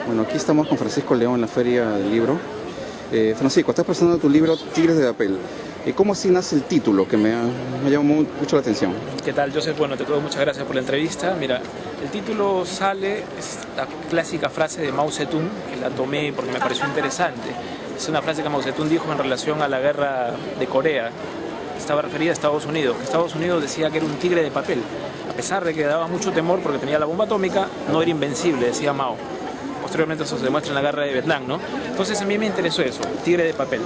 Bueno, aquí estamos con Francisco León en la Feria del Libro. Francisco, estás presentando tu libro Tigres de Papel. ¿Cómo así nace el título que me llamó mucho la atención? ¿Qué tal, Joseph? Bueno, te doy muchas gracias por la entrevista. Mira, el título sale, es la clásica frase de Mao Zedong, que la tomé porque me pareció interesante. Es una frase que Mao Zedong dijo en relación a la guerra de Corea. Estaba referida a Estados Unidos, que Estados Unidos decía que era un tigre de papel. A pesar de que daba mucho temor porque tenía la bomba atómica, no era invencible, decía Mao. Posteriormente eso se demuestra en la guerra de Vietnam, ¿no? Entonces a mí me interesó eso, tigre de papel.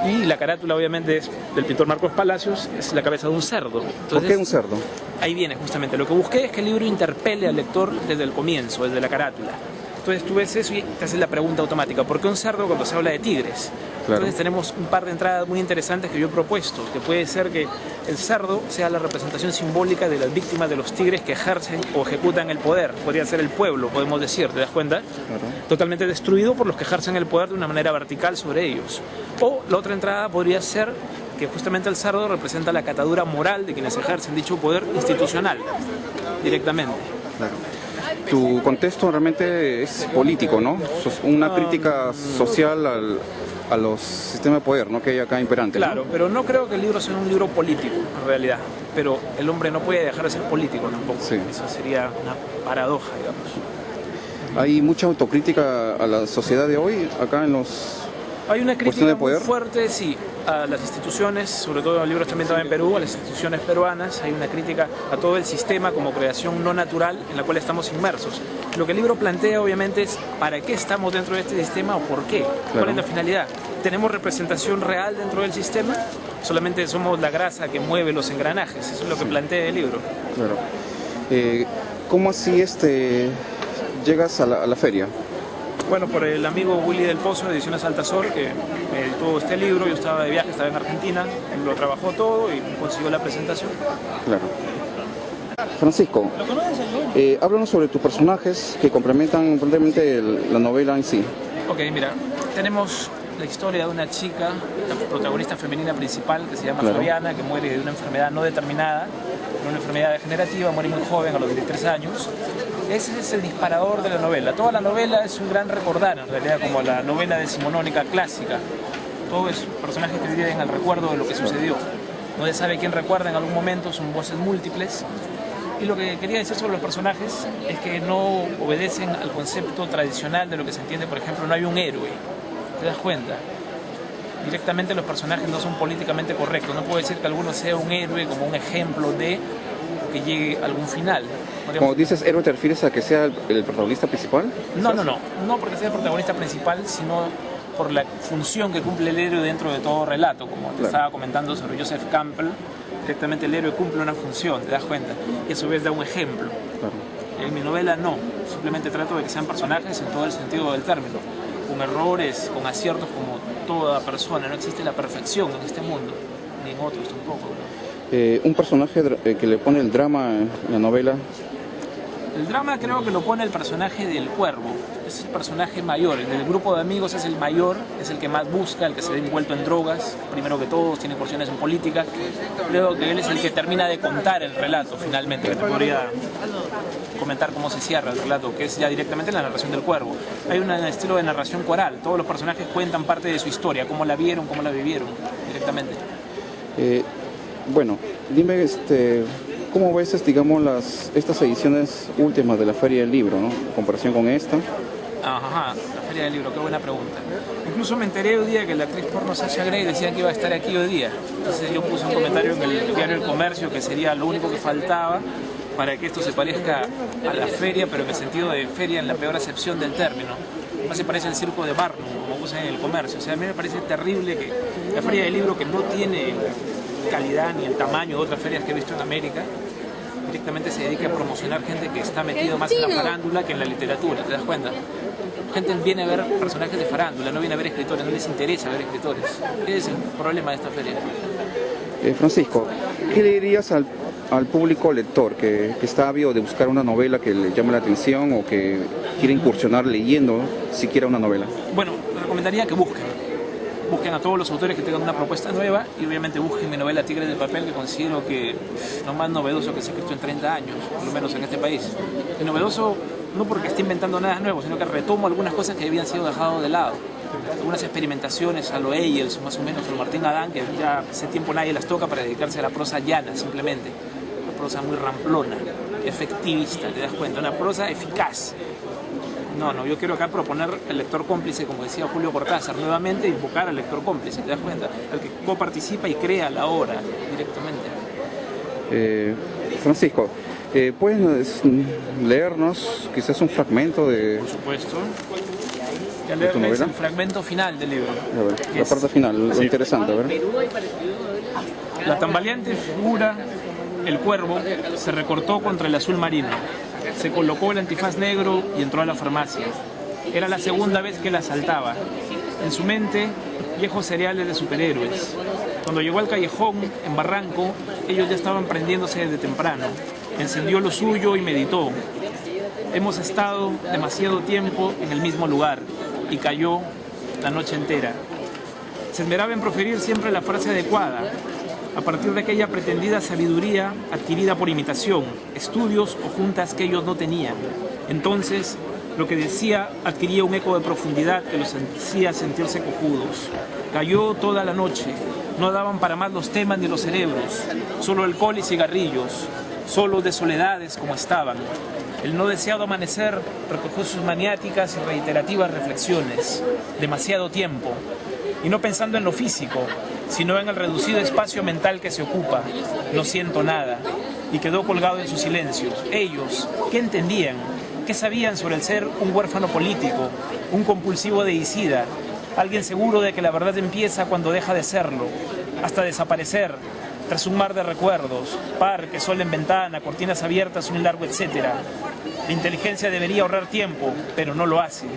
Y la carátula obviamente es del pintor Marcos Palacios, es la cabeza de un cerdo. Entonces, ¿por qué un cerdo? Ahí viene justamente, lo que busqué es que el libro interpele al lector desde el comienzo, desde la carátula. Entonces tú ves eso y te haces la pregunta automática, ¿por qué un cerdo cuando se habla de tigres? Claro. Entonces tenemos un par de entradas muy interesantes que yo he propuesto, que puede ser que el cerdo sea la representación simbólica de las víctimas de los tigres que ejercen o ejecutan el poder. Podría ser el pueblo, podemos decir, ¿te das cuenta? Claro. Totalmente destruido por los que ejercen el poder de una manera vertical sobre ellos. O la otra entrada podría ser que justamente el cerdo representa la catadura moral de quienes ejercen dicho poder institucional, directamente. Claro. Tu contexto realmente es político, ¿no? Una crítica social a los sistemas de poder, ¿no?, que hay acá imperantes. Claro, ¿no? pero no creo que el libro sea un libro político, en realidad. Pero el hombre no puede dejar de ser político tampoco. Sí. Eso sería una paradoja, digamos. Hay mucha autocrítica a la sociedad de hoy, acá en los... Hay una crítica muy fuerte, sí, a las instituciones, sobre todo el libro está ambientado en Perú, a las instituciones peruanas. Hay una crítica a todo el sistema como creación no natural en la cual estamos inmersos. Lo que el libro plantea obviamente es ¿para qué estamos dentro de este sistema o por qué? Claro. ¿Cuál es la finalidad? ¿Tenemos representación real dentro del sistema? Solamente somos la grasa que mueve los engranajes, eso es lo que plantea el libro. Claro. ¿Cómo así llegas a la feria? Bueno, por el amigo Willy del Pozo de Ediciones Altasol, que me editó este libro. Yo estaba de viaje, estaba en Argentina, él lo trabajó todo y consiguió la presentación. Claro. Francisco, háblanos sobre tus personajes que complementan totalmente la novela en sí. Ok, mira, tenemos la historia de una chica, la protagonista femenina principal, que se llama Fabiana, que muere de una enfermedad no determinada, una enfermedad degenerativa, muere muy joven, a los 23 años. Ese es el disparador de la novela. Toda la novela es un gran recordar, en realidad, como la novela decimonónica clásica. Todo es personajes que viven al recuerdo de lo que sucedió. No se sabe quién recuerda en algún momento, son voces múltiples. Y lo que quería decir sobre los personajes es que no obedecen al concepto tradicional de lo que se entiende, por ejemplo, no hay un héroe. ¿Te das cuenta? Directamente los personajes no son políticamente correctos. No puedo decir que alguno sea un héroe como un ejemplo de que llegue a algún final. Como dices héroe, ¿te refieres a que sea el protagonista principal? No porque sea el protagonista principal, sino por la función que cumple el héroe dentro de todo relato. Como te estaba comentando sobre Joseph Campbell, directamente el héroe cumple una función, ¿te das cuenta? Y a su vez da un ejemplo. Claro. En mi novela no, simplemente trato de que sean personajes en todo el sentido del término, con errores, con aciertos como toda persona. No existe la perfección en este mundo, ni en otros tampoco, ¿no? Un personaje que le pone el drama en la novela. El drama creo que lo pone el personaje del Cuervo. Es el personaje mayor. En el grupo de amigos es el mayor, es el que más busca, el que se ve envuelto en drogas, primero que todos, tiene porciones en política. Creo que él es el que termina de contar el relato finalmente. Te podría comentar cómo se cierra el relato, que es ya directamente la narración del Cuervo. Hay un estilo de narración coral. Todos los personajes cuentan parte de su historia, cómo la vieron, cómo la vivieron directamente. Bueno, dime, ¿cómo ves, digamos, estas ediciones últimas de la Feria del Libro, ¿no? En comparación con esta. Ajá, la Feria del Libro, qué buena pregunta. Incluso me enteré hoy día que la actriz porno Sasha Grey decía que iba a estar aquí hoy día. Entonces yo puse un comentario en el diario El Comercio que sería lo único que faltaba para que esto se parezca a la feria, pero en el sentido de feria en la peor acepción del término. Más se parece al circo de Barnum, como puse en El Comercio. O sea, a mí me parece terrible que la Feria del Libro, que no tiene calidad ni el tamaño de otras ferias que he visto en América, directamente se dedica a promocionar gente que está metido más en la farándula que en la literatura, ¿te das cuenta? Gente viene a ver personajes de farándula, no viene a ver escritores, no les interesa ver escritores. Ese es el problema de esta feria. Francisco, ¿qué le dirías al público lector que está ávido de buscar una novela que le llame la atención o que quiere incursionar leyendo siquiera una novela? Bueno, les recomendaría que busquen a todos los autores que tengan una propuesta nueva y obviamente busquen mi novela Tigres de Papel, que considero que lo más novedoso que se ha escrito en 30 años, por lo menos en este país. Es novedoso no porque esté inventando nada nuevo, sino que retomo algunas cosas que habían sido dejadas de lado. Algunas experimentaciones a lo Engels, más o menos, a lo Martín Adán, que ya hace tiempo nadie las toca para dedicarse a la prosa llana, simplemente. Una prosa muy ramplona, efectivista, te das cuenta, una prosa eficaz. No, yo quiero acá proponer el lector cómplice, como decía Julio Cortázar, nuevamente invocar al lector cómplice, ¿te das cuenta? El que coparticipa y crea la obra directamente. Francisco, ¿puedes leernos quizás un fragmento de... Por supuesto. Ya ¿De tu leerles novela? el fragmento final del libro. A ver, la parte final, lo interesante, a ver. La tambaleante figura, el cuervo, se recortó contra el azul marino. Se colocó el antifaz negro y entró a la farmacia. Era la segunda vez que la asaltaba. En su mente, viejos cereales de superhéroes. Cuando llegó al callejón, en Barranco, ellos ya estaban prendiéndose desde temprano. Encendió lo suyo y meditó. Hemos estado demasiado tiempo en el mismo lugar y cayó la noche entera. Se esmeraba en proferir siempre la frase adecuada, a partir de aquella pretendida sabiduría adquirida por imitación, estudios o juntas que ellos no tenían. Entonces, lo que decía adquiría un eco de profundidad que los hacía sentirse cojudos. Cayó toda la noche, no daban para más los temas ni los cerebros, solo alcohol y cigarrillos, solos de soledades como estaban. El no deseado amanecer recogió sus maniáticas y reiterativas reflexiones. Demasiado tiempo. Y no pensando en lo físico, sino en el reducido espacio mental que se ocupa. No siento nada. Y quedó colgado en sus silencios. Ellos, ¿qué entendían? ¿Qué sabían sobre el ser un huérfano político, un compulsivo deicida, alguien seguro de que la verdad empieza cuando deja de serlo, hasta desaparecer, tras un mar de recuerdos, parque, sol en ventana, cortinas abiertas, un largo etcétera? La inteligencia debería ahorrar tiempo, pero no lo hace.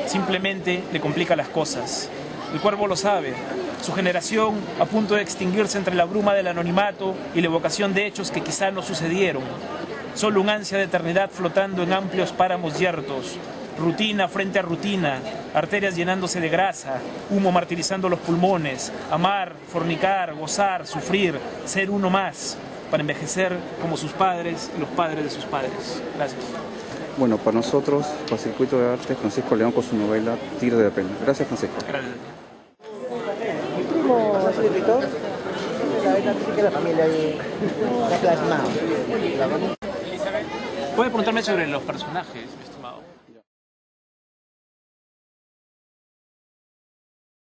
Simplemente le complica las cosas. El cuervo lo sabe. Su generación, a punto de extinguirse entre la bruma del anonimato y la evocación de hechos que quizá no sucedieron. Solo un ansia de eternidad flotando en amplios páramos yertos. Rutina frente a rutina, arterias llenándose de grasa, humo martirizando los pulmones, amar, fornicar, gozar, sufrir, ser uno más, para envejecer como sus padres y los padres de sus padres. Gracias. Bueno, para nosotros, para Circuito de Arte, Francisco León con su novela Tiro de Pena. Gracias, Francisco. Gracias. Mi primo es el escritor, la familia ahí está plasmado. Puede preguntarme sobre los personajes.